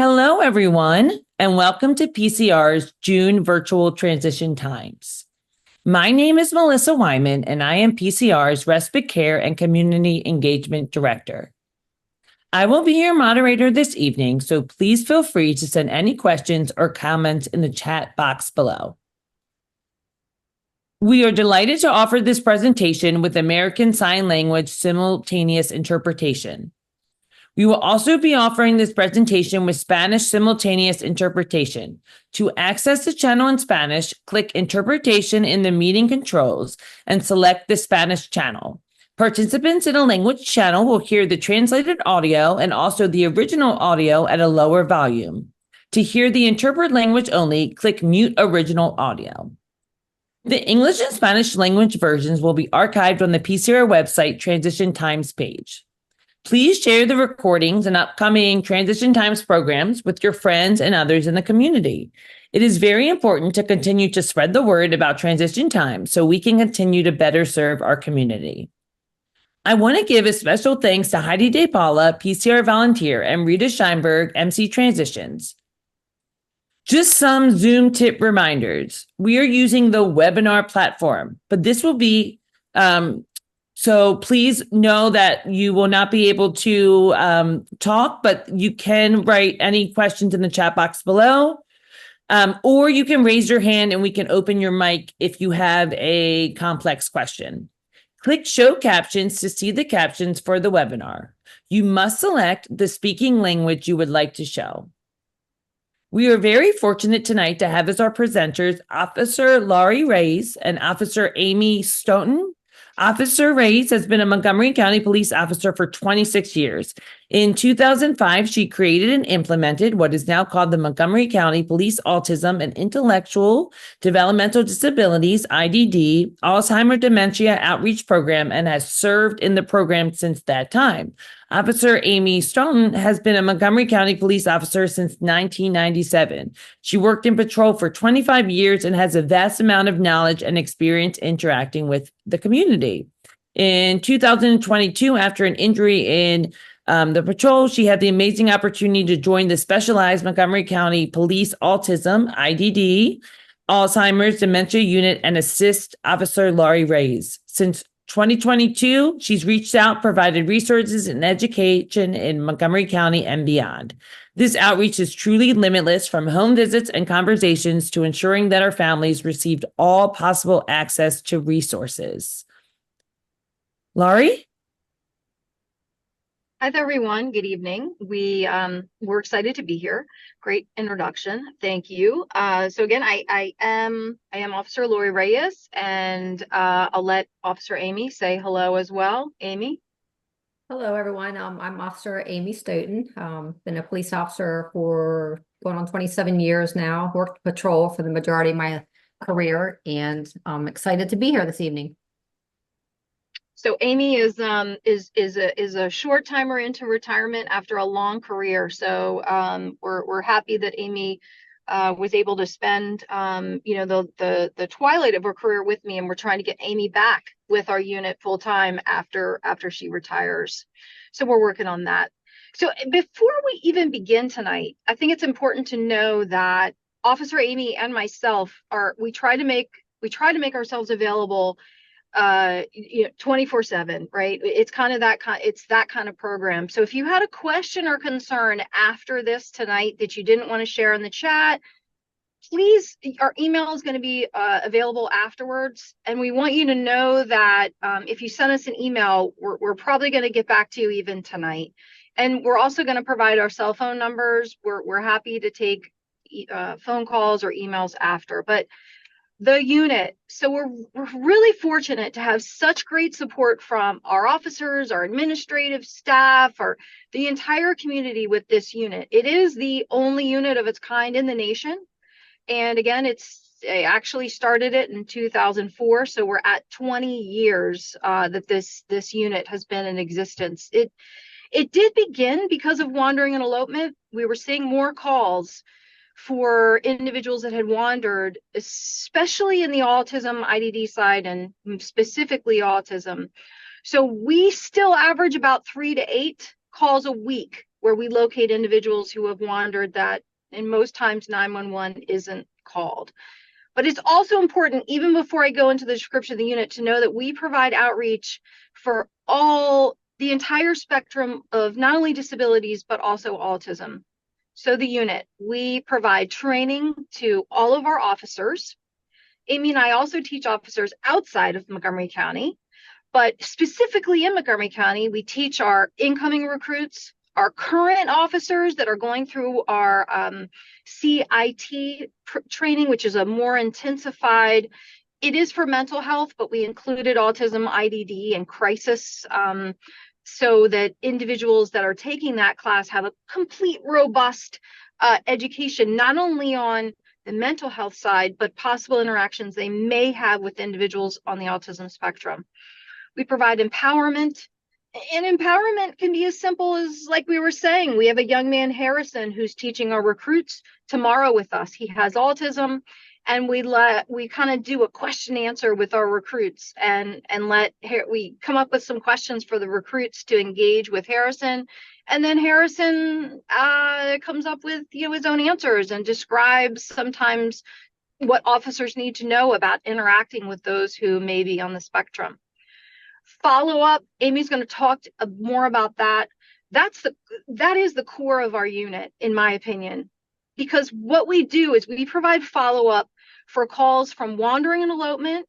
Hello, everyone, and welcome to PCR's June Virtual Transition Times. My name is Melissa Wyman, and I am PCR's Respite Care and Community Engagement Director. I will be your moderator this evening, so please feel free to send any questions or comments in the chat box below. We are delighted to offer this presentation with American Sign Language simultaneous interpretation. We will also be offering this presentation with Spanish simultaneous interpretation. To access the channel in Spanish, click Interpretation in the meeting controls and select the Spanish channel. Participants in a language channel will hear the translated audio and also the original audio at a lower volume. To hear the interpret language only, click Mute Original Audio. The English and Spanish language versions will be archived on the PCR website Transition Times page. Please share the recordings and upcoming Transition Times programs with your friends and others in the community. It is very important to continue to spread the word about Transition Times so we can continue to better serve our community. I want to give a special thanks to Heidi De Paula, PCR volunteer, and Rita Scheinberg, MC Transitions. Just some Zoom tip reminders. We are using the webinar platform, but this will be so please know that you will not be able to talk, but you can write any questions in the chat box below, or you can raise your hand and we can open your mic if you have a complex question. Click Show Captions to see the captions for the webinar. You must select the speaking language you would like to show. We are very fortunate tonight to have as our presenters Officer Laurie Reyes and Officer Amy Stoughton. Officer Reyes has been a Montgomery County police officer for 26 years. In 2005, she created and implemented what is now called the Montgomery County Police Autism and Intellectual Developmental Disabilities, IDD, Alzheimer's Dementia Outreach Program and has served in the program since that time. Officer Amy Stoughton has been a Montgomery County police officer since 1997. She worked in patrol for 25 years and has a vast amount of knowledge and experience interacting with the community. In 2022, after an injury in the patrol, she had the amazing opportunity to join the specialized Montgomery County Police Autism, IDD, Alzheimer's Dementia Unit and assist Officer Laurie Reyes. Since 2022, she's reached out, provided resources and education in Montgomery County and beyond. This outreach is truly limitless, from home visits and conversations to ensuring that our families received all possible access to resources. Laurie? Hi there, everyone. Good evening. We're excited to be here. Great introduction. Thank you. So again, I am Officer Laurie Reyes, and I'll let Officer Amy say hello as well. Amy. Hello, everyone. I'm Officer Amy Stoughton. Been a police officer for going on 27 years now. Worked patrol for the majority of my career, and I'm excited to be here this evening. So Amy is a short timer into retirement after a long career. So we're happy that Amy was able to spend the twilight of her career with me, and we're trying to get Amy back with our unit full time after she retires. So we're working on that. So before we even begin tonight, I think it's important to know that Officer Amy and myself we try to make ourselves available 24/7, right? It's that kind of program. So if you had a question or concern after this tonight that you didn't want to share in the chat, please, our email is going to be available afterwards. And we want you to know that if you send us an email, we're probably going to get back to you even tonight. And we're also going to provide our cell phone numbers. We're happy to take phone calls or emails after. But the unit. So we're really fortunate to have such great support from our officers, our administrative staff, the entire community with this unit. It is the only unit of its kind in the nation. And again, I actually started it in 2004. So we're at 20 years that this unit has been in existence. It did begin because of wandering and elopement. We were seeing more calls for individuals that had wandered, especially in the autism IDD side and specifically autism. So we still average about 3 to 8 calls a week where we locate individuals who have wandered that, and most times 911 isn't called. But it's also important, even before I go into the description of the unit, to know that we provide outreach for the entire spectrum of not only disabilities, but also autism. So the unit, we provide training to all of our officers. Amy and I also teach officers outside of Montgomery County, but specifically in Montgomery County, we teach our incoming recruits, our current officers that are going through our CIT training, which is a more intensified, it is for mental health, but we included autism, IDD, and crisis, so that individuals that are taking that class have a complete, robust education, not only on the mental health side, but possible interactions they may have with individuals on the autism spectrum. We provide empowerment, and empowerment can be as simple as, like we were saying, we have a young man, Harrison, who's teaching our recruits tomorrow with us. He has autism, and we kind of do a question answer with our recruits, and we come up with some questions for the recruits to engage with Harrison, and then Harrison comes up with his own answers and describes sometimes what officers need to know about interacting with those who may be on the spectrum. Follow up, Amy's going to talk more about that. That is the core of our unit, in my opinion, because what we do is we provide follow up for calls from wandering and elopement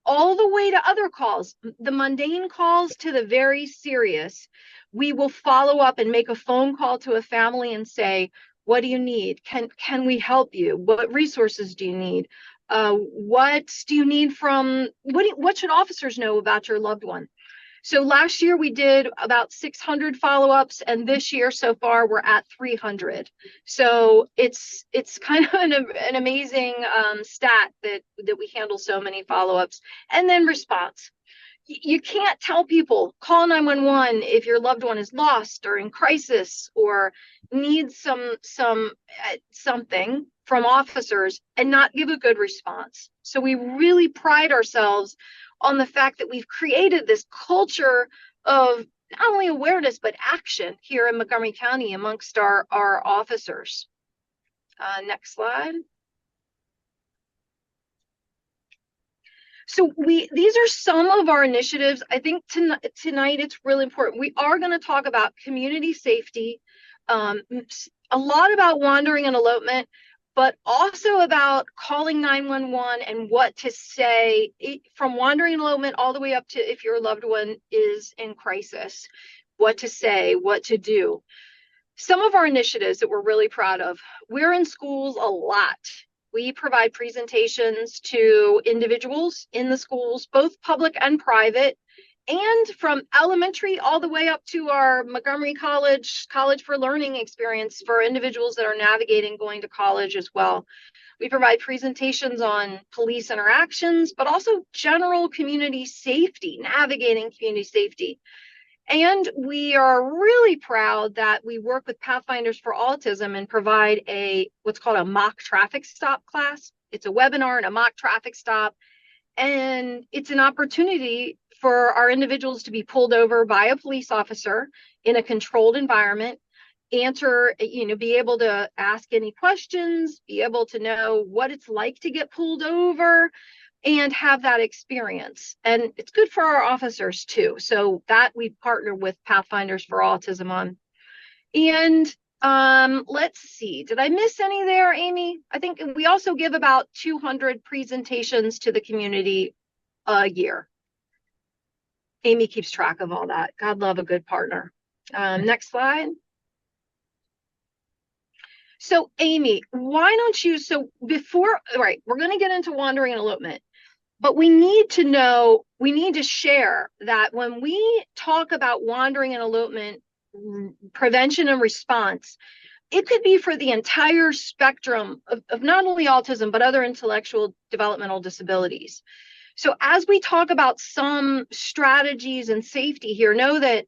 all the way to other calls, the mundane calls to the very serious. We will follow up and make a phone call to a family and say, what do you need? Can we help you? What resources do you need? What do you need from, what should officers know about your loved one? So last year we did about 600 follow-ups, and this year so far we're at 300. So it's kind of an amazing stat that we handle so many follow-ups. And then response. You can't tell people call 911 if your loved one is lost or in crisis or needs something from officers and not give a good response. So we really pride ourselves on the fact that we've created this culture of not only awareness but action here in Montgomery County amongst our officers. Next slide. So these are some of our initiatives. I think tonight it's really important. We are going to talk about community safety, a lot about wandering and elopement, but also about calling 911 and what to say from wandering and elopement all the way up to if your loved one is in crisis, what to say, what to do. Some of our initiatives that we're really proud of, we're in schools a lot. We provide presentations to individuals in the schools, both public and private, and from elementary all the way up to our Montgomery College for Learning experience for individuals that are navigating going to college as well. We provide presentations on police interactions, but also general community safety, navigating community safety. And we are really proud that we work with Pathfinders for Autism and provide what's called a mock traffic stop class. It's a webinar and a mock traffic stop. And it's an opportunity for our individuals to be pulled over by a police officer in a controlled environment, be able to ask any questions, be able to know what it's like to get pulled over, and have that experience. And it's good for our officers too. So that we partner with Pathfinders for Autism on. And let's see, did I miss any there, Amy? I think we also give about 200 presentations to the community a year. Amy keeps track of all that. God love a good partner. Next slide. So Amy, why don't you, right, we're going to get into wandering and elopement. But we need to share that when we talk about wandering and elopement, prevention and response, it could be for the entire spectrum of not only autism, but other intellectual developmental disabilities. So as we talk about some strategies and safety here, know that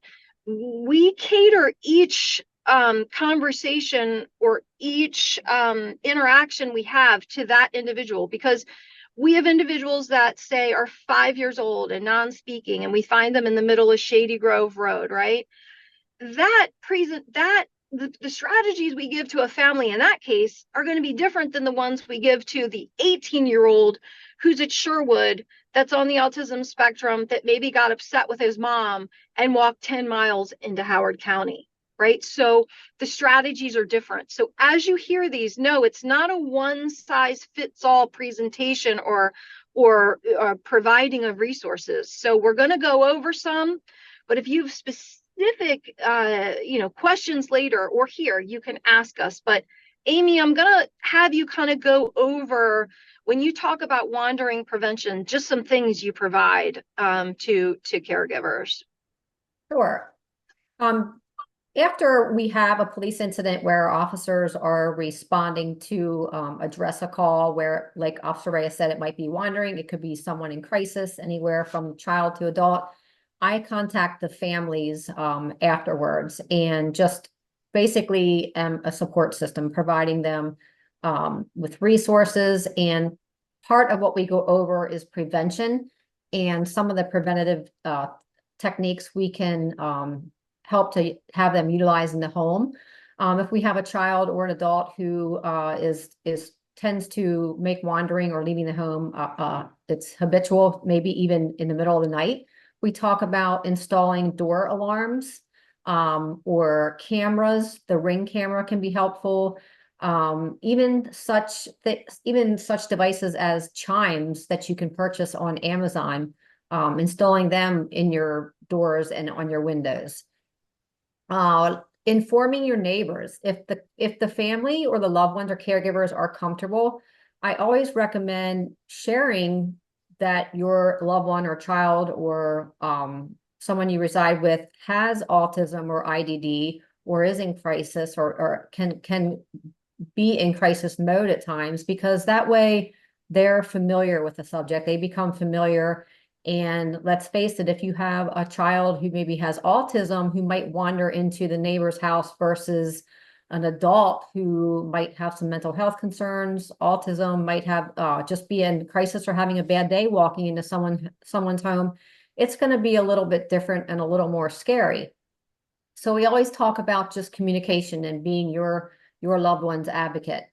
we cater each conversation or each interaction we have to that individual, because we have individuals that say are 5 years old and non-speaking, and we find them in the middle of Shady Grove Road, right? That the strategies we give to a family in that case are going to be different than the ones we give to the 18-year-old who's at Sherwood, that's on the autism spectrum, that maybe got upset with his mom and walked 10 miles into Howard County, right? So the strategies are different. So as you hear these, no, it's not a one size fits all presentation or providing of resources. So we're going to go over some, but if you've specific questions later or here, you can ask us. But Amy, I'm going to have you kind of go over, when you talk about wandering prevention, just some things you provide to caregivers. Sure. After we have a police incident where officers are responding to address a call where, like Officer Reyes said, it might be wandering, it could be someone in crisis, anywhere from child to adult. I contact the families afterwards and just basically am a support system, providing them with resources. And part of what we go over is prevention and some of the preventative techniques we can help to have them utilize in the home. If we have a child or an adult who tends to make wandering or leaving the home, it's habitual, maybe even in the middle of the night, we talk about installing door alarms or cameras. The Ring camera can be helpful. Even such devices as chimes that you can purchase on Amazon, installing them in your doors and on your windows. Informing your neighbors. If the family or the loved ones or caregivers are comfortable, I always recommend sharing that your loved one or child or someone you reside with has autism or IDD or is in crisis or can be in crisis mode at times, because that way they're familiar with the subject, they become familiar. And let's face it, if you have a child who maybe has autism who might wander into the neighbor's house versus an adult who might have some mental health concerns, autism, might have just be in crisis or having a bad day walking into someone's home, it's going to be a little bit different and a little more scary. So we always talk about just communication and being your loved one's advocate.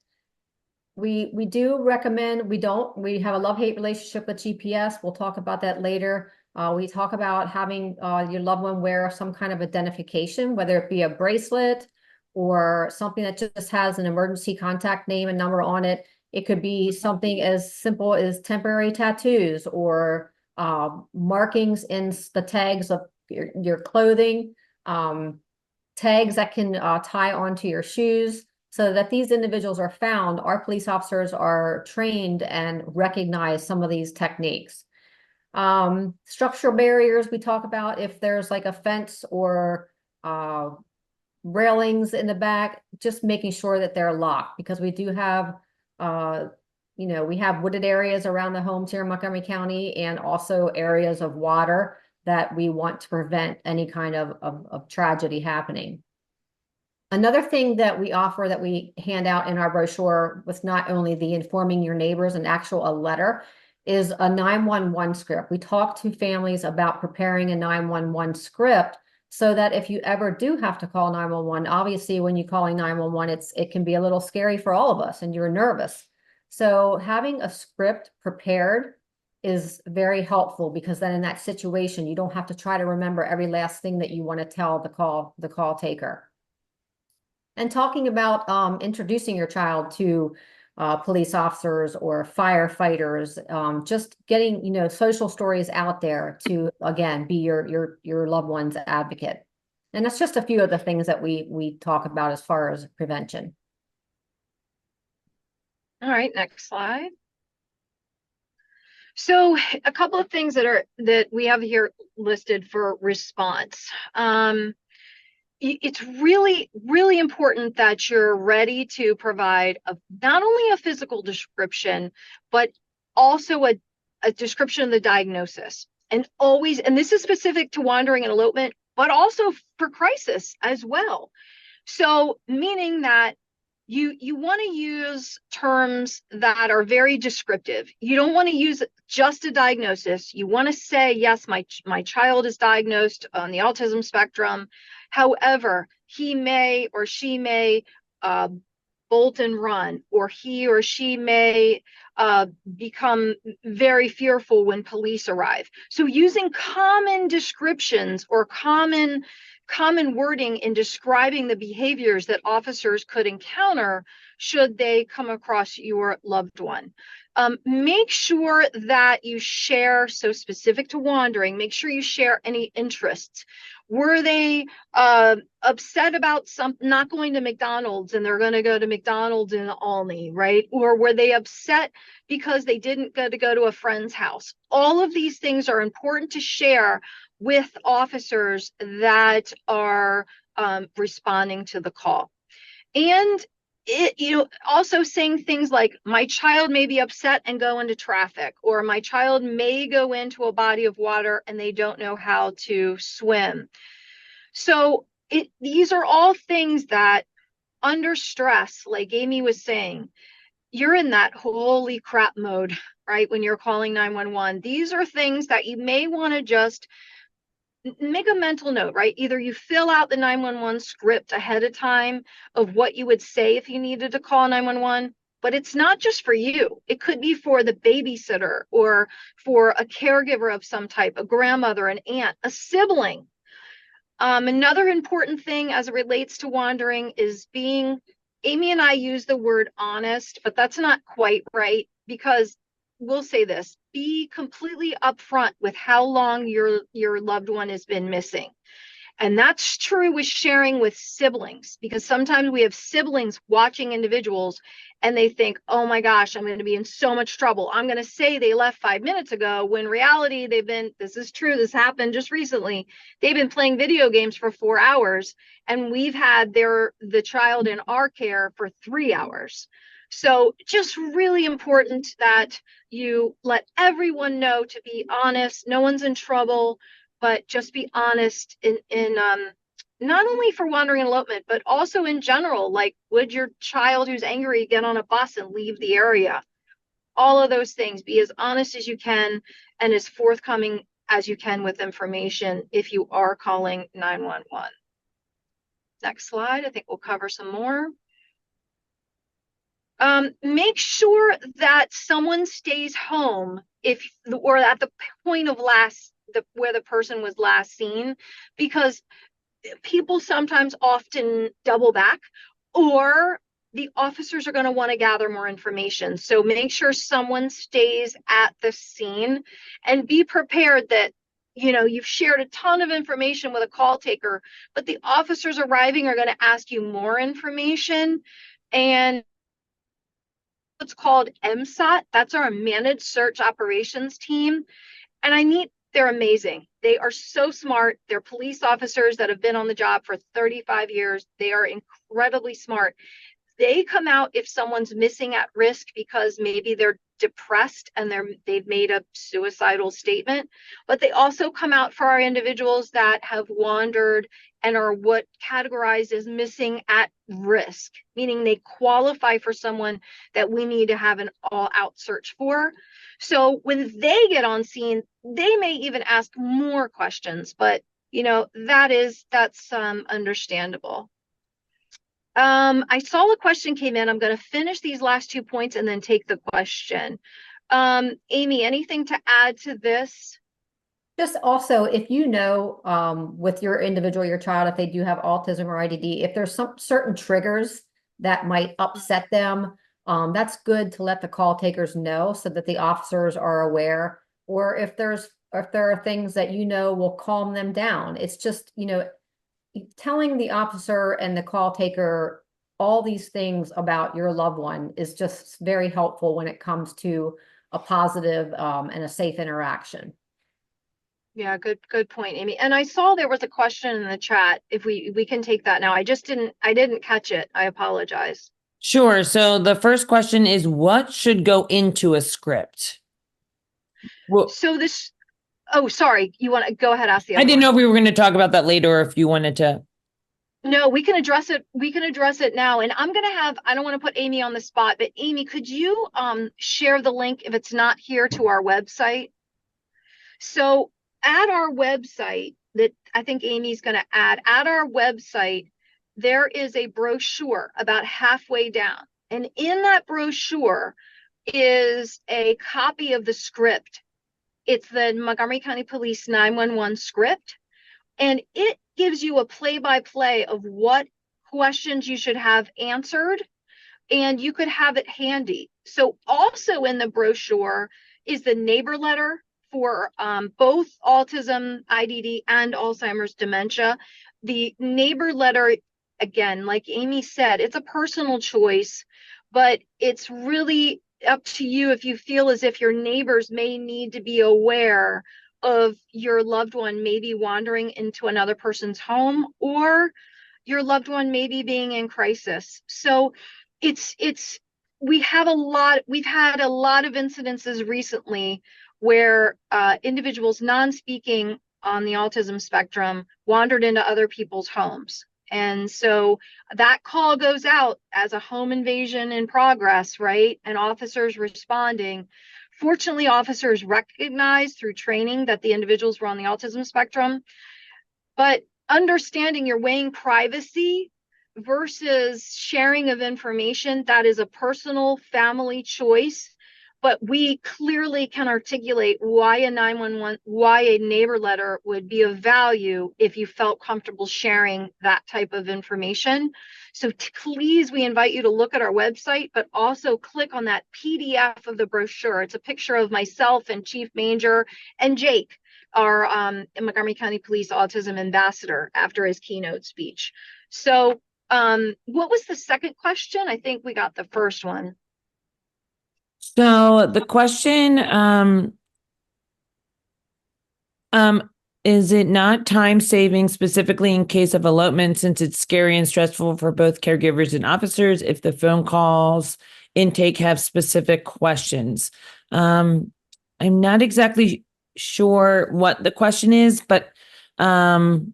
We do recommend, we have a love-hate relationship with GPS. We'll talk about that later. We talk about having your loved one wear some kind of identification, whether it be a bracelet or something that just has an emergency contact name and number on it. It could be something as simple as temporary tattoos or markings in the tags of your clothing, tags that can tie onto your shoes, so that these individuals are found. Our police officers are trained and recognize some of these techniques. Structural barriers, we talk about if there's like a fence or railings in the back, just making sure that they're locked, because we do have, we have wooded areas around the homes here in Montgomery County and also areas of water that we want to prevent any kind of tragedy happening. Another thing that we offer, that we hand out in our brochure, with not only the informing your neighbors and a letter, is a 911 script. We talk to families about preparing a 911 script so that if you ever do have to call 911, obviously when you're calling 911, it can be a little scary for all of us and you're nervous. So having a script prepared is very helpful, because then in that situation, you don't have to try to remember every last thing that you want to tell the call taker. And talking about introducing your child to police officers or firefighters, just getting social stories out there to, again, be your loved one's advocate. And that's just a few of the things that we talk about as far as prevention. All right, next slide. So a couple of things that we have here listed for response. It's really, really important that you're ready to provide not only a physical description, but also a description of the diagnosis. And this is specific to wandering and elopement, but also for crisis as well. So meaning that you want to use terms that are very descriptive. You don't want to use just a diagnosis. You want to say, yes, my child is diagnosed on the autism spectrum. However, he may or she may uh, bolt and run, or he or she may become very fearful when police arrive. So using common descriptions or common wording in describing the behaviors that officers could encounter should they come across your loved one. Make sure that you share, so specific to wandering, make sure you share any interests. Were they upset about not going to McDonald's and they're going to go to McDonald's in Alney, right? Or were they upset because they didn't get to go to a friend's house? All of these things are important to share with officers that are responding to the call. And also saying things like, my child may be upset and go into traffic, or my child may go into a body of water and they don't know how to swim. So these are all things that under stress, like Amy was saying, you're in that holy crap mode, right? When you're calling 911, these are things that you may want to just make a mental note, right? Either you fill out the 911 script ahead of time of what you would say if you needed to call 911, but it's not just for you. It could be for the babysitter or for a caregiver of some type, a grandmother, an aunt, a sibling. Another important thing as it relates to wandering is being, Amy and I use the word honest, but that's not quite right, because we'll say this, be completely upfront with how long your loved one has been missing. And that's true with sharing with siblings, because sometimes we have siblings watching individuals and they think, oh my gosh, I'm going to be in so much trouble. I'm going to say they left 5 minutes ago, when in reality this is true, this happened just recently, they've been playing video games for 4 hours and we've had the child in our care for 3 hours. So just really important that you let everyone know to be honest. No one's in trouble, but just be honest in not only for wandering elopement, but also in general. Like, would your child who's angry get on a bus and leave the area? All of those things. Be as honest as you can and as forthcoming as you can with information if you are calling 911. Next slide. I think we'll cover some more. Make sure that someone stays home or at the point of where the person was last seen, because people sometimes often double back, or the officers are going to want to gather more information. So make sure someone stays at the scene and be prepared that you've shared a ton of information with a call taker, but the officers arriving are going to ask you more information. And what's called MSOT. That's our Managed Search Operations team. And they're amazing. They are so smart. They're police officers that have been on the job for 35 years. They are incredibly smart. They come out if someone's missing at risk because maybe they're depressed and they've made a suicidal statement, but they also come out for our individuals that have wandered and are what categorized as missing at risk, meaning they qualify for someone that we need to have an all-out search for. So when they get on scene, they may even ask more questions, but that's understandable. I saw a question came in. I'm going to finish these last 2 points and then take the question. Amy, anything to add to this? Just also, if with your individual, your child, if they do have autism or IDD, if there's some certain triggers that might upset them, that's good to let the call takers know so that the officers are aware. Or if there are things that will calm them down. It's just, telling the officer and the call taker all these things about your loved one is just very helpful when it comes to a positive and a safe interaction. Yeah, good point, Amy. And I saw there was a question in the chat. If we can take that now. I didn't catch it. I apologize. Sure. So the first question is, what should go into a script? Well, oh, sorry. You want to go ahead, ask the other I didn't one. know if we were going to talk about that later or if you wanted to. No, we can address it. We can address it now. And I don't want to put Amy on the spot, but Amy, could you share the link if it's not here to our website? So at our website that I think Amy's going to add, at our website, there is a brochure about halfway down. And in that brochure is a copy of the script. It's the Montgomery County Police 911 script. And it gives you a play-by-play of what questions you should have answered, and you could have it handy. So also in the brochure is the neighbor letter for both autism, IDD, and Alzheimer's dementia. The neighbor letter, again, like Amy said, it's a personal choice, but it's really up to you if you feel as if your neighbors may need to be aware of your loved one maybe wandering into another person's home, or your loved one maybe being in crisis. So we've had a lot of incidences recently where individuals non-speaking on the autism spectrum wandered into other people's homes. And so that call goes out as a home invasion in progress, right? And officers responding. Fortunately, officers recognized through training that the individuals were on the autism spectrum, but understanding you're weighing privacy versus sharing of information, that is a personal family choice. But we clearly can articulate why a 911, why a neighbor letter would be of value if you felt comfortable sharing that type of information. So please, we invite you to look at our website, but also click on that PDF of the brochure. It's a picture of myself and Chief Manger and Jake, our Montgomery County Police Autism Ambassador, after his keynote speech. So what was the second question? I think we got the first one. So the question, is it not time saving specifically in case of elopement, since it's scary and stressful for both caregivers and officers if the phone calls intake have specific questions? I'm not exactly sure what the question is, but do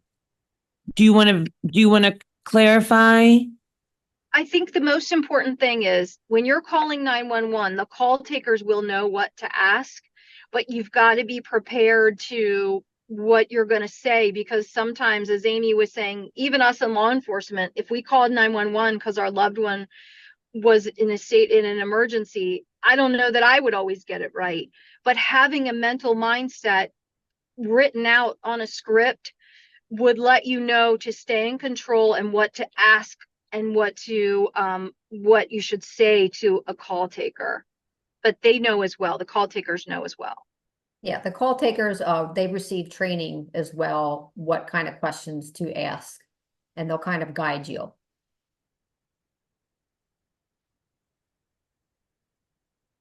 you want to clarify? I think the most important thing is when you're calling 911, the call takers will know what to ask, but you've got to be prepared to what you're going to say, because sometimes, as Amy was saying, even us in law enforcement, if we called 911 because our loved one was in an emergency, I don't know that I would always get it right. But having a mental mindset written out on a script would let you know to stay in control and what to ask and what you should say to a call taker. But they know as well. The call takers know as well. Yeah, the call takers, they receive training as well, what kind of questions to ask, and they'll kind of guide you.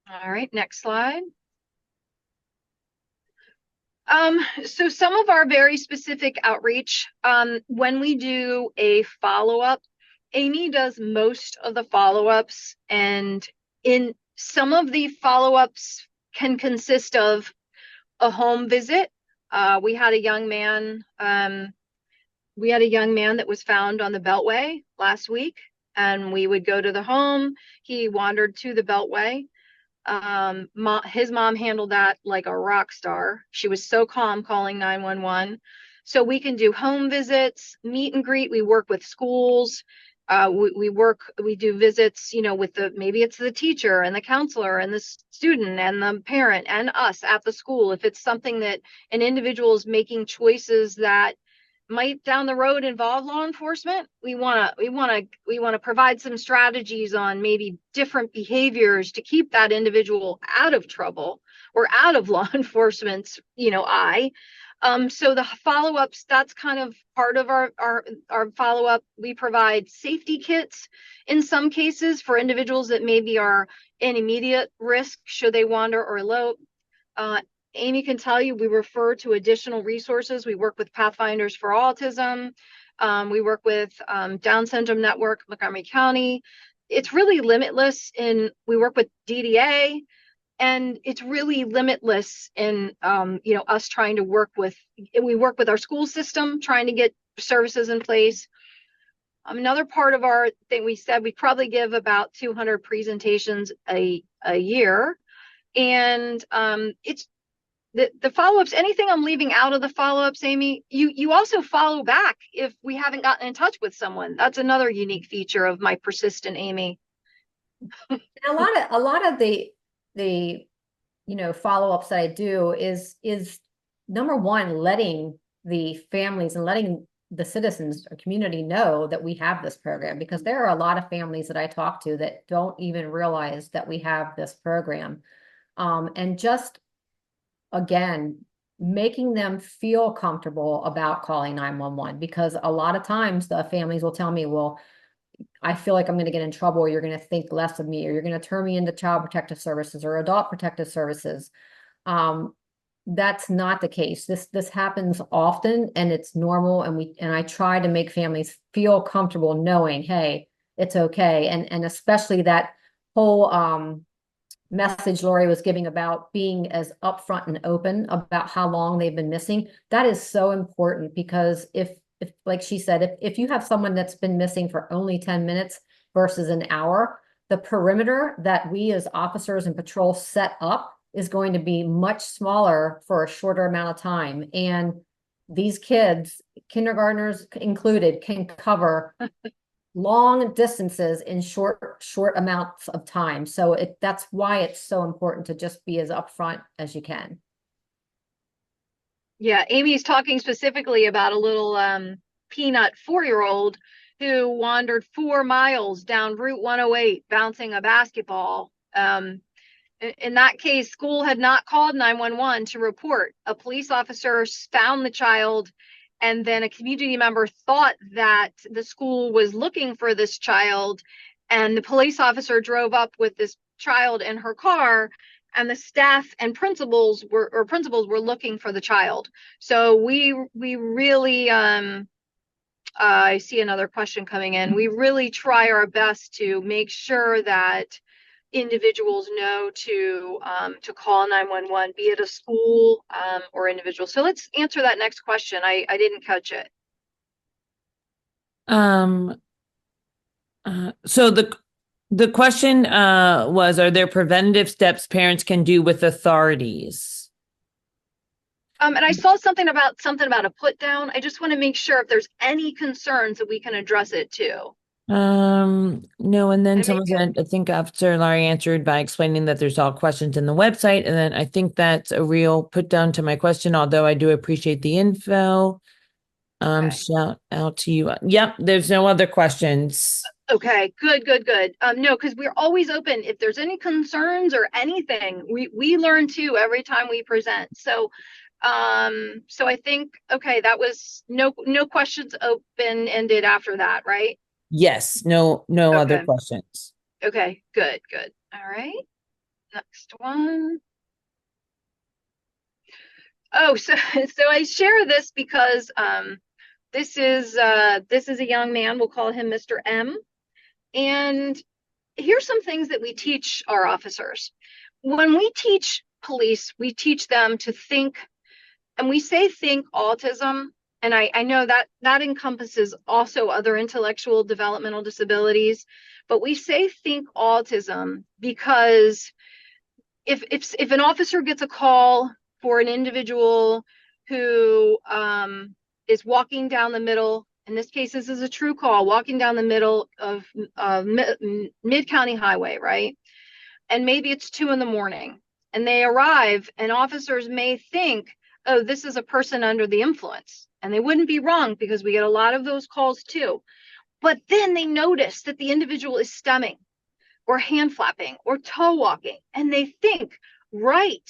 All right, next slide. So some of our very specific outreach, when we do a follow-up, Amy does most of the follow-ups, and in some of the follow-ups can consist of a home visit. We had a young man that was found on the Beltway last week, and we would go to the home. He wandered to the Beltway. His mom handled that like a rock star. She was so calm calling 911. So we can do home visits, meet and greet. We work with schools. We do visits, with maybe it's the teacher and the counselor and the student and the parent and us at the school. If it's something that an individual is making choices that might down the road involve law enforcement, we want to provide some strategies on maybe different behaviors to keep that individual out of trouble or out of law enforcement's eye. So the follow-ups, that's kind of part of our follow-up. We provide safety kits in some cases for individuals that maybe are in immediate risk should they wander or elope. Amy can tell you, we refer to additional resources. We work with Pathfinders for Autism. We work with Down Syndrome Network, Montgomery County. It's really limitless we work with DDA, and it's really limitless in, us trying to we work with our school system, trying to get services in place. Another part of our thing, we said we probably give about 200 presentations a year. And the follow-ups, anything I'm leaving out of the follow-ups, Amy, you also follow back if we haven't gotten in touch with someone. That's another unique feature of my persistent Amy. And a lot of the follow-ups that I do is number one, letting the families and letting the citizens or community know that we have this program, because there are a lot of families that I talk to that don't even realize that we have this program. And just, again, making them feel comfortable about calling 911, because a lot of times the families will tell me, well, I feel like I'm going to get in trouble, or you're going to think less of me, or you're going to turn me into child protective services or adult protective services. That's not the case. This happens often, and it's normal. And I try to make families feel comfortable knowing, hey, it's okay. And especially that whole message Lori was giving about being as upfront and open about how long they've been missing. That is so important, because if like she said, if you have someone that's been missing for only 10 minutes versus an hour, the perimeter that we as officers and patrol set up is going to be much smaller for a shorter amount of time. And these kids, kindergartners included, can cover long distances in short amounts of time. So that's why it's so important to just be as upfront as you can. Yeah, Amy's talking specifically about a little peanut 4-year-old who wandered 4 miles down Route 108 bouncing a basketball. In that case, school had not called 911 to report. A police officer found the child, and then a community member thought that the school was looking for this child, and the police officer drove up with this child in her car, and the staff and principals were looking for the child. So we really I see another question coming in. We really try our best to make sure that individuals know to call 911, be it a school or individual. So let's answer that next question. I didn't catch it. So the question was, are there preventative steps parents can do with authorities? And I saw something about a put down. I just want to make sure if there's any concerns that we can address it too. No, and then And someone maybe- said, I think Officer Laurie answered by explaining that there's all questions in the website. And then I think that's a real put down to my question, although I do appreciate the info. Okay. Shout out to you. Yep, there's no other questions. Okay, good. No, because we're always open. If there's any concerns or anything, we learn too every time we present. So I think, okay, that was no questions open ended after that, right? Yes, no other Okay. questions. Okay, good. All right. Next one. Oh, so I share this because this is a young man, we'll call him Mr. M. And here's some things that we teach our officers. When we teach police, we teach them to think, and we say think autism. And I know that encompasses also other intellectual developmental disabilities, but we say think autism because if an officer gets a call for an individual who is walking down the middle, in this case, this is a true call, walking down the middle of mid-county highway, right? And maybe it's 2 a.m. and they arrive, and officers may think, oh, this is a person under the influence. And they wouldn't be wrong, because we get a lot of those calls too. But then they notice that the individual is stemming or hand flapping or toe walking, and they think, right,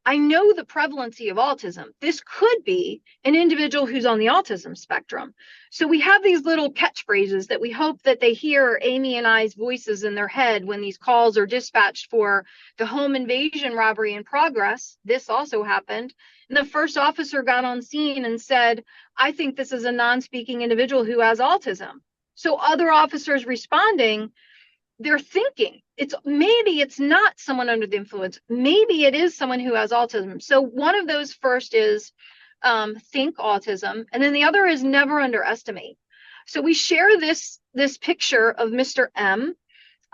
I know the prevalency of autism. This could be an individual who's on the autism spectrum. So we have these little catchphrases that we hope that they hear Amy and I's voices in their head when these calls are dispatched for the home invasion robbery in progress. This also happened. And the first officer got on scene and said, I think this is a non-speaking individual who has autism. So other officers responding, they're thinking maybe it's not someone under the influence. Maybe it is someone who has autism. So one of those first is think autism. And then the other is never underestimate. So we share this picture of Mr. M.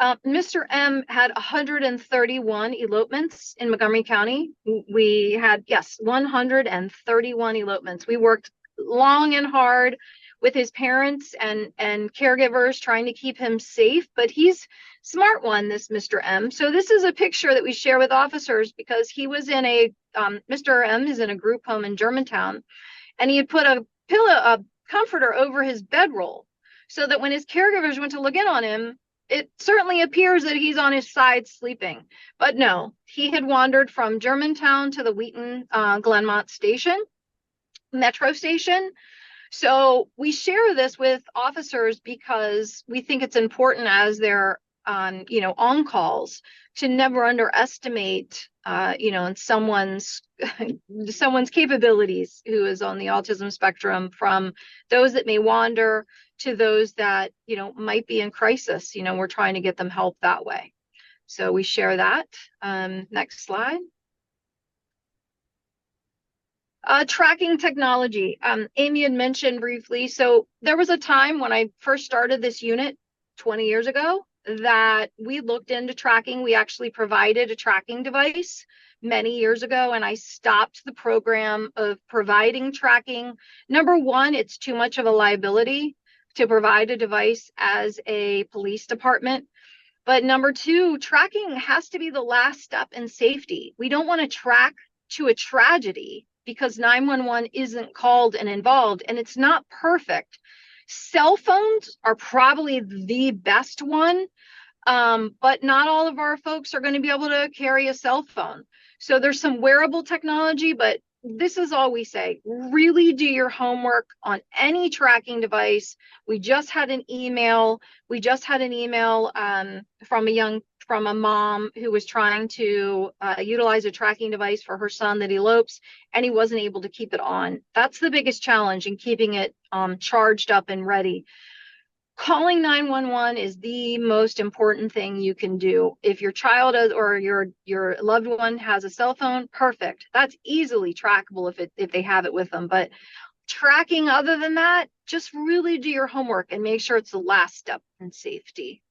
Mr. M had 131 elopements in Montgomery County. We had, yes, 131 elopements. We worked long and hard with his parents and caregivers trying to keep him safe, but he's smart one, this Mr. M. So this is a picture that we share with officers because he was in Mr. M is in a group home in Germantown, and he had put a comforter over his bedroll so that when his caregivers went to look in on him, it certainly appears that he's on his side sleeping. But no, he had wandered from Germantown to the Wheaton Glenmont station, metro station. So we share this with officers because we think it's important as they're on calls to never underestimate and someone's capabilities who is on the autism spectrum, from those that may wander to those that might be in crisis. We're trying to get them help that way. So we share that. Next slide. Tracking technology. Amy had mentioned briefly. So there was a time when I first started this unit 20 years ago that we looked into tracking. We actually provided a tracking device many years ago, and I stopped the program of providing tracking. Number one, it's too much of a liability to provide a device as a police department. But number two, tracking has to be the last step in safety. We don't want to track to a tragedy because 911 isn't called and involved, and it's not perfect. Cell phones are probably the best one, but not all of our folks are going to be able to carry a cell phone. So there's some wearable technology, but this is all we say. Really do your homework on any tracking device. We just had an email from a mom who was trying to utilize a tracking device for her son that elopes, and he wasn't able to keep it on. That's the biggest challenge in keeping it charged up and ready. Calling 911 is the most important thing you can do. If your child or your loved one has a cell phone, perfect. That's easily trackable if they have it with them. But tracking other than that, just really do your homework and make sure it's the last step in safety.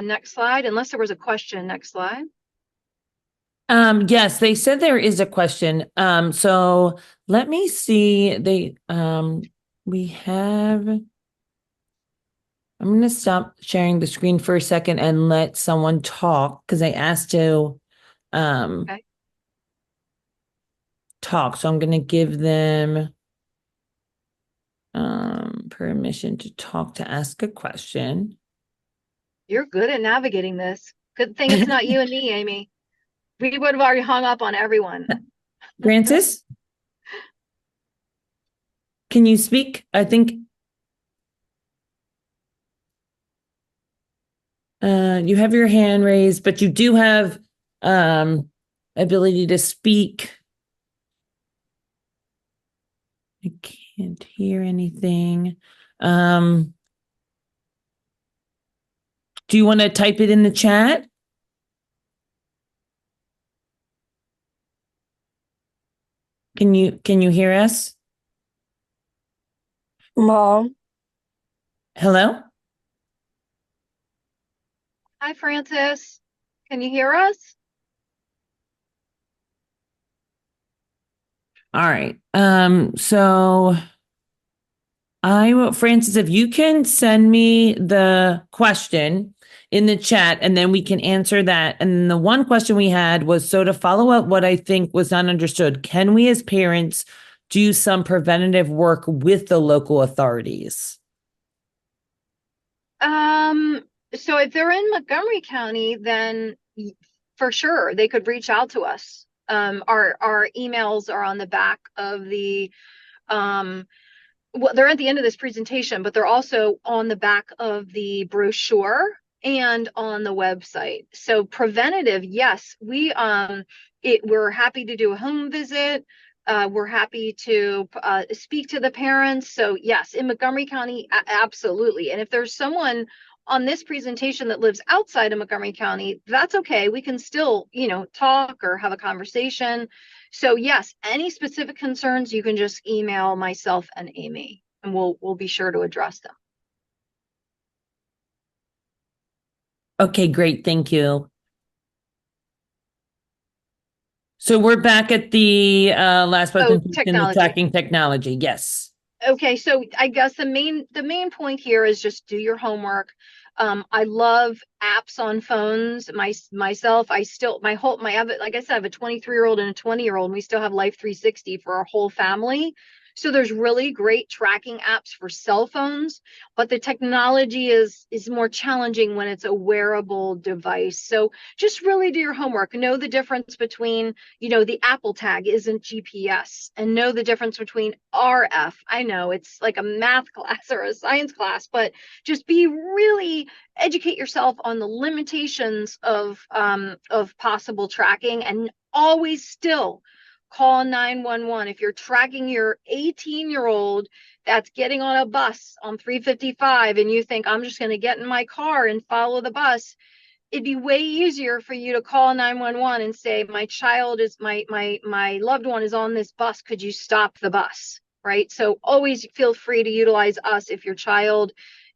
Next slide, unless there was a question. Next slide. Yes, they said there is a question. So let me see. I'm going to stop sharing the screen for a second and let someone talk because I asked to Okay. talk. So I'm going to give them permission to talk, to ask a question. You're good at navigating this. Good thing it's not you and me, Amy. We would have already hung up on everyone. Francis, can you speak? I think you have your hand raised, but you do have ability to speak. I can't hear anything. Do you want to type it in the chat? Can you hear us? Mom, Hello? Hi, Francis. Can you hear us? All right. So Francis, if you can send me the question in the chat and then we can answer that. And the one question we had was, so to follow up what I think was not understood, can we as parents do some preventative work with the local authorities? So if they're in Montgomery County, then for sure they could reach out to us. Our emails are on the back of the well, they're at the end of this presentation, but they're also on the back of the brochure and on the website. So preventative, yes, we're happy to do a home visit. We're happy to speak to the parents. So yes, in Montgomery County, absolutely. And if there's someone on this presentation that lives outside of Montgomery County, that's okay. We can still, talk or have a conversation. So yes, any specific concerns, you can just email myself and Amy, and we'll be sure to address them. Okay, great. Thank you. So we're back at the last presentation, the technology. tracking technology. Yes. Okay, so I guess the main point here is just do your homework. I love apps on phones. Myself, I still like I said, I have a 23-year-old and a 20-year-old, and we still have Life 360 for our whole family. So there's really great tracking apps for cell phones, but the technology is more challenging when it's a wearable device. So just really do your homework. Know the difference between, the Apple tag isn't GPS, and know the difference between RF. I know it's like a math class or a science class, but just educate yourself on the limitations of possible tracking, and always still call 911. If you're tracking your 18-year-old that's getting on a bus on 355 and you think, I'm just going to get in my car and follow the bus, it'd be way easier for you to call 911 and say, my loved one is on this bus. Could you stop the bus? Right. So always feel free to utilize us if your child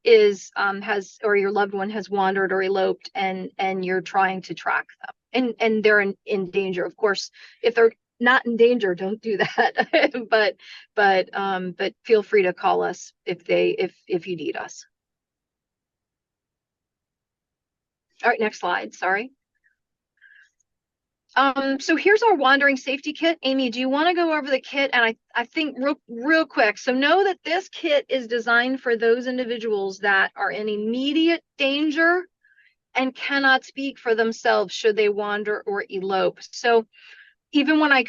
or your loved one has wandered or eloped, and you're trying to track them, and they're in danger. Of course, if they're not in danger, don't do that. but feel free to call us if you need us. All right, next slide. Sorry. So here's our wandering safety kit. Amy, do you want to go over the kit? And I think real quick. So know that this kit is designed for those individuals that are in immediate danger and cannot speak for themselves should they wander or elope. So even when I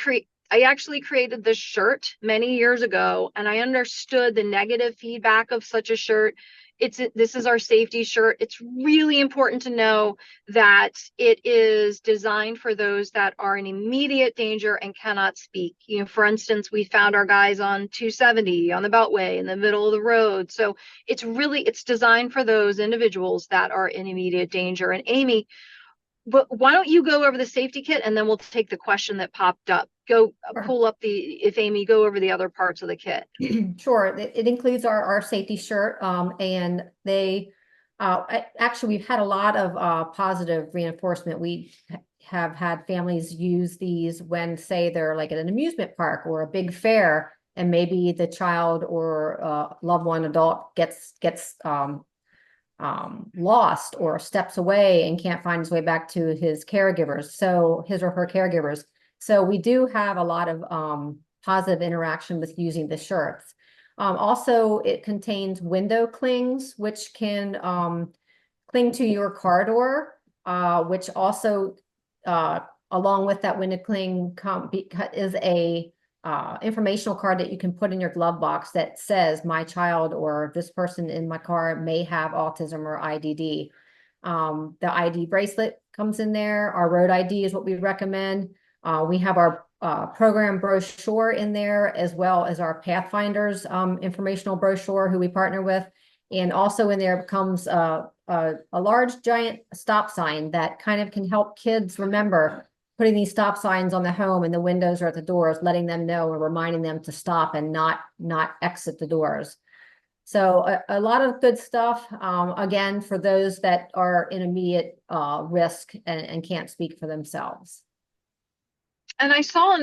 actually created this shirt many years ago, and I understood the negative feedback of such a shirt. This is our safety shirt. It's really important to know that it is designed for those that are in immediate danger and cannot speak. For instance, we found our guys on 270 on the Beltway in the middle of the road. So it's designed for those individuals that are in immediate danger. And Amy, but why don't you go over the safety kit, and then we'll take the question that popped up. Go pull up if Amy, go over the other parts of the kit. Sure. It includes our safety shirt. And they actually, we've had a lot of positive reinforcement. We have had families use these when, say, they're like at an amusement park or a big fair, and maybe the child or loved one adult gets lost or steps away and can't find his way back to his caregivers, so his or her caregivers. So we do have a lot of positive interaction with using the shirts. Also, it contains window clings, which can cling to your car door, which also, along with that window cling, is a informational card that you can put in your glove box that says my child or this person in my car may have autism or IDD. The ID bracelet comes in there. Our road ID is what we recommend. We have our program brochure in there, as well as our Pathfinders informational brochure who we partner with. And also in there comes a large giant stop sign that kind of can help kids remember putting these stop signs on the home and the windows or at the doors, letting them know and reminding them to stop and not exit the doors. So a lot of good stuff, again, for those that are in immediate risk and can't speak for themselves. And I saw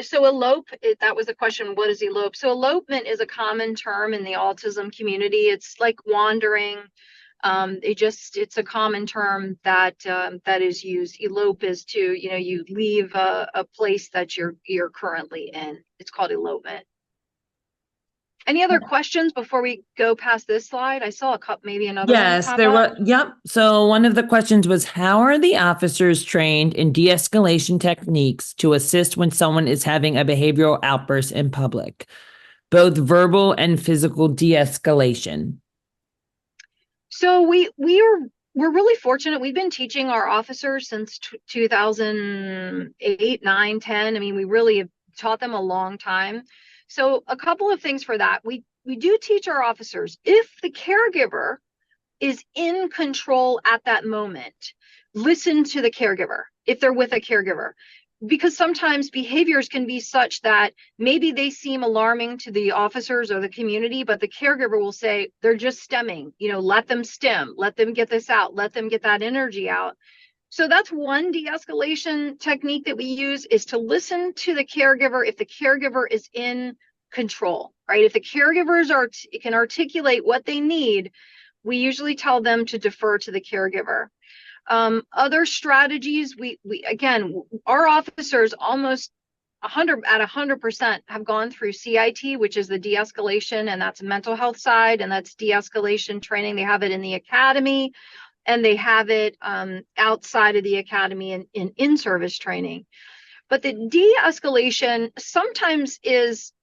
so elope, that was the question, what is elope? So elopement is a common term in the autism community. It's like wandering. It's a common term that is used. Elope is to, you leave a place that you're currently in. It's called elopement. Any other questions before we go past this slide? I saw maybe another one. Yes, there were. Yep. So one of the questions was, how are the officers trained in de-escalation techniques to assist when someone is having a behavioral outburst in public, both verbal and physical de-escalation? So we're really fortunate. We've been teaching our officers since 2008, 9, 10. I mean, we really have taught them a long time. So a couple of things for that. We do teach our officers, if the caregiver is in control at that moment, listen to the caregiver if they're with a caregiver. because sometimes behaviors can be such that maybe they seem alarming to the officers or the community, but the caregiver will say they're just stemming, let them stem, let them get this out, let them get that energy out. So that's one de-escalation technique that we use, is to listen to the caregiver if the caregiver is in control, right? If the caregivers can articulate what they need, we usually tell them to defer to the caregiver. Other strategies, we again, our officers almost 100% have gone through CIT, which is the de-escalation, and that's mental health side, and that's de-escalation training. They have it in the academy, and they have it outside of the academy in in-service training. But the de-escalation sometimes is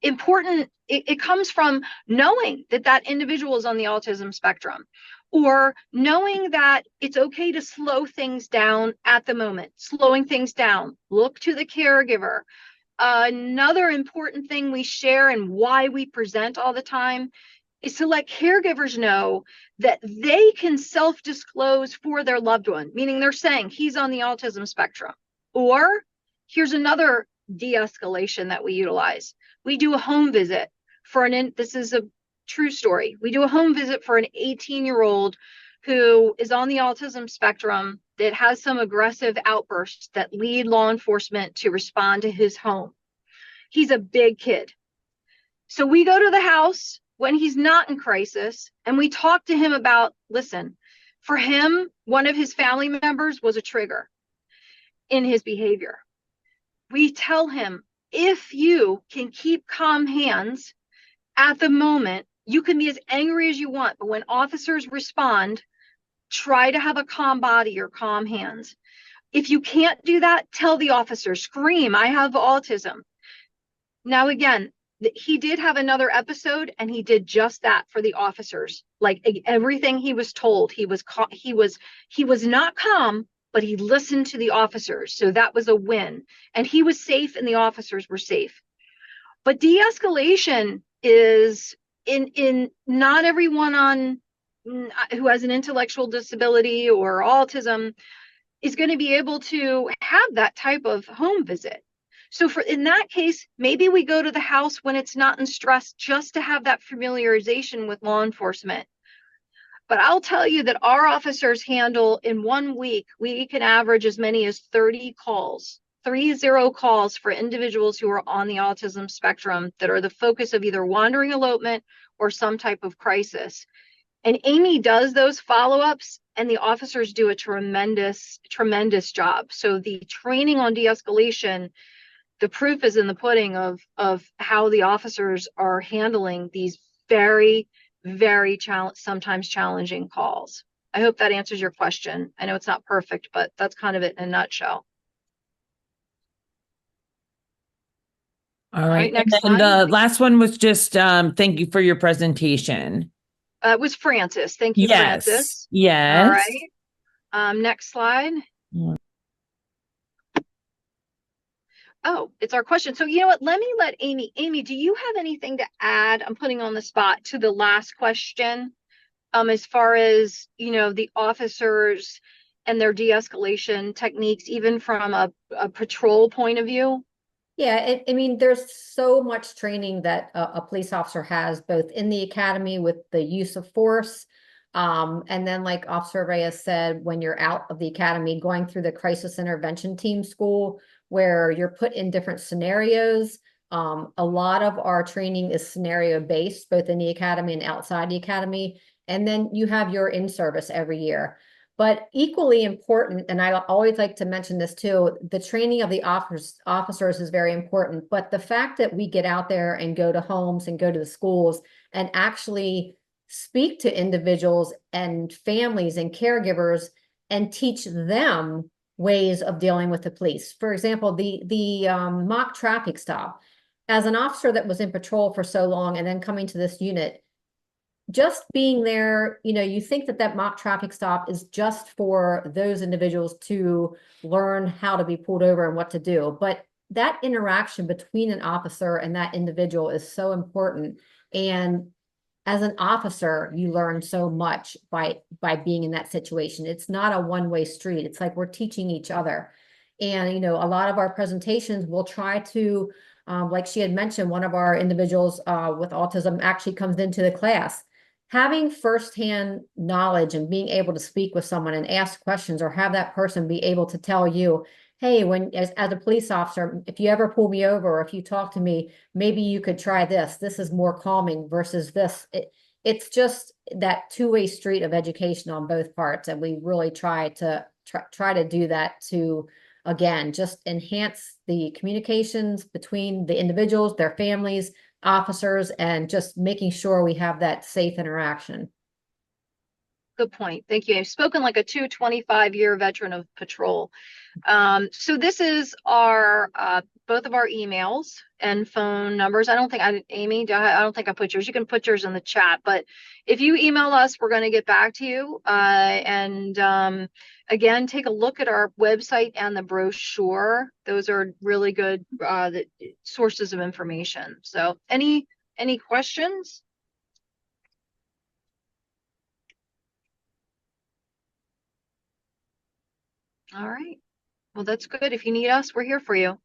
important. It comes from knowing that individual is on the autism spectrum, or knowing that it's okay to slow things down at the moment. Slowing things down, look to the caregiver. Another important thing we share and why we present all the time is to let caregivers know that they can self-disclose for their loved one, meaning they're saying he's on the autism spectrum. Or here's another de-escalation that we utilize. We do a home visit for this is a true story. We do a home visit for an 18-year-old who is on the autism spectrum that has some aggressive outbursts that lead law enforcement to respond to his home. He's a big kid. So we go to the house when he's not in crisis, and we talk to him about, listen, for him, one of his family members was a trigger in his behavior. We tell him, if you can keep calm hands at the moment, you can be as angry as you want, but when officers respond, try to have a calm body or calm hands. If you can't do that, tell the officer, scream, I have autism. Now, again, he did have another episode, and he did just that for the officers. Like everything he was told, he was not calm, but he listened to the officers. So that was a win, and he was safe, and the officers were safe. But de-escalation is in not everyone who has an intellectual disability or autism is going to be able to have that type of home visit. So in that case, maybe we go to the house when it's not in stress, just to have that familiarization with law enforcement. But I'll tell you that our officers handle, in 1 week, we can average as many as 30 calls, 30 calls for individuals who are on the autism spectrum that are the focus of either wandering elopement or some type of crisis. And Amy does those follow-ups, and the officers do a tremendous, tremendous job. So the training on de-escalation, the proof is in the pudding of how the officers are handling these very, very sometimes challenging calls. I hope that answers your question. I know it's not perfect, but that's kind of it in a nutshell. All right. Next And slide. the last one was just thank you for your presentation. It was Francis. Thank you, Yes. Francis. Yes. All right. Next slide. Oh, it's our question. So you know what? Let me let Amy. Amy, do you have anything to add? I'm putting on the spot to the last question. As far as, the officers and their de-escalation techniques, even from a patrol point of view? Yeah, I mean, there's so much training that a police officer has, both in the academy with the use of force. And then, like Officer Reyes said, when you're out of the academy, going through the crisis intervention team school, where you're put in different scenarios. A lot of our training is scenario based, both in the academy and outside the academy. And then you have your in-service every year. But equally important, and I always like to mention this too, the training of the officers is very important. But the fact that we get out there and go to homes and go to the schools and actually speak to individuals and families and caregivers and teach them ways of dealing with the police. For example, the mock traffic stop. As an officer that was in patrol for so long and then coming to this unit, just being there, you think that mock traffic stop is just for those individuals to learn how to be pulled over and what to do. But that interaction between an officer and that individual is so important. And as an officer, you learn so much by being in that situation. It's not a one-way street. It's like we're teaching each other. And, you know, a lot of our presentations will try to, like she had mentioned, one of our individuals with autism actually comes into the class. Having firsthand knowledge and being able to speak with someone and ask questions, or have that person be able to tell you, hey, when as a police officer, if you ever pull me over or if you talk to me, maybe you could try this. This is more calming versus this. It's just that two-way street of education on both parts. And we really try to do that to, again, just enhance the communications between the individuals, their families, officers, and just making sure we have that safe interaction. Good point. Thank you. I've spoken like a 25-year veteran of patrol. So this is our both of our emails and phone numbers. Amy, I don't think I put yours. You can put yours in the chat, but if you email us, we're going to get back to you. Again, take a look at our website and the brochure. Those are really good sources of information. So any questions? All right. Well, that's good. If you need us, we're here for you.